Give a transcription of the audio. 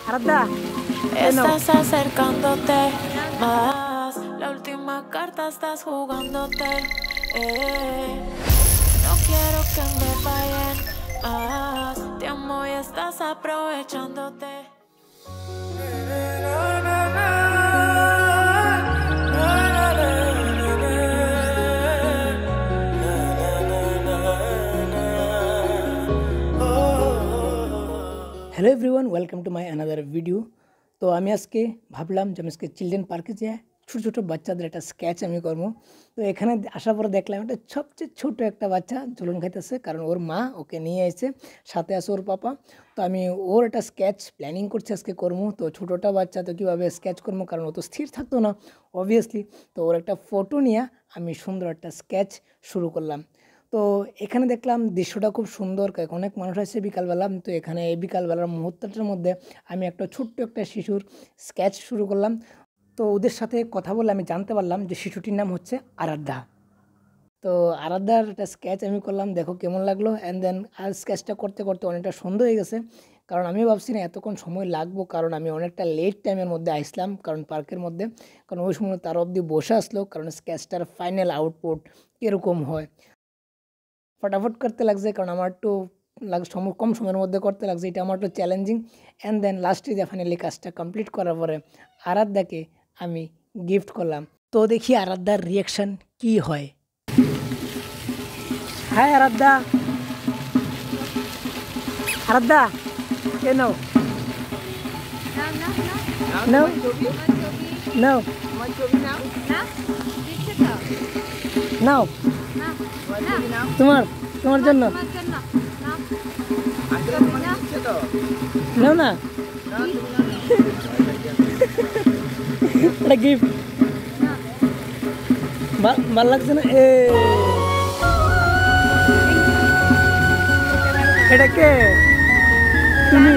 Arda, Estás acercándote más. La última carta estás jugándote. No quiero que me fallen más. Te amo y estás aprovechándote. Hello everyone, welcome to my another video. তো আমি আজকে ভাবলাম যে আমি আজকে children পার্কে যেয়ে ছোটো ছোটো বাচ্চাদের একটা স্কেচ আমি করবো। তো এখানে আসার পরে দেখলাম একটা সবচেয়ে ছোটো একটা বাচ্চা ঝুলন খাইতেছে, কারণ ওর মা ওকে নিয়ে এসে, সাথে আছে ওর পাপা। তো আমি ওর একটা স্কেচ প্ল্যানিং করছি আজকে করবো। তো ছোটোটা বাচ্চা তো কীভাবে স্কেচ করবো, কারণ ও তো স্থির থাকতো না অবভিয়াসলি। তো ওর একটা ফটো নিয়ে আমি সুন্দর একটা স্কেচ শুরু করলাম। তো এখানে দেখলাম দৃশ্যটা খুব সুন্দর, অনেক মানুষ আসছে বিকালবেলা। তো এখানে এই বিকালবেলার মুহূর্তটার মধ্যে আমি একটা ছোট্ট একটা শিশুর স্কেচ শুরু করলাম। তো ওদের সাথে কথা বলে আমি জানতে পারলাম যে শিশুটির নাম হচ্ছে আরাধ্যা। তো আরাধ্যার একটা স্কেচ আমি করলাম, দেখো কেমন লাগলো। অ্যান্ড দেন আর স্কেচটা করতে করতে অনেকটা সন্ধ্যা হয়ে গেছে, কারণ আমি ভাবছি না এতক্ষণ সময় লাগবো, কারণ আমি অনেকটা লেট টাইমের মধ্যে আসলাম কারণ পার্কের মধ্যে। কারণ ওই সময় তার অবধি বসে আসলো, কারণ স্কেচটার ফাইনাল আউটপুট কীরকম হয় ফটাফট করতে লাগছে, কারণ আমার একটু কম সময়ের মধ্যে করতে লাগছে, এটা আমার একটু চ্যালেঞ্জিং। অ্যান্ড দেন লাস্টে যে ফাইনালি কাজটা কমপ্লিট করার পরে আরাধ্যাকে আমি গিফট করলাম। তো দেখি আরাধ্যার রিয়াকশান কি হয়। হ্যাঁ আরাধ্যা, আরাধ্যা কেন নাও নাও নাও তোমার তোমার জন্য নাও না এটা গিফট ভাল লাগছে না? এটা কে তুমি?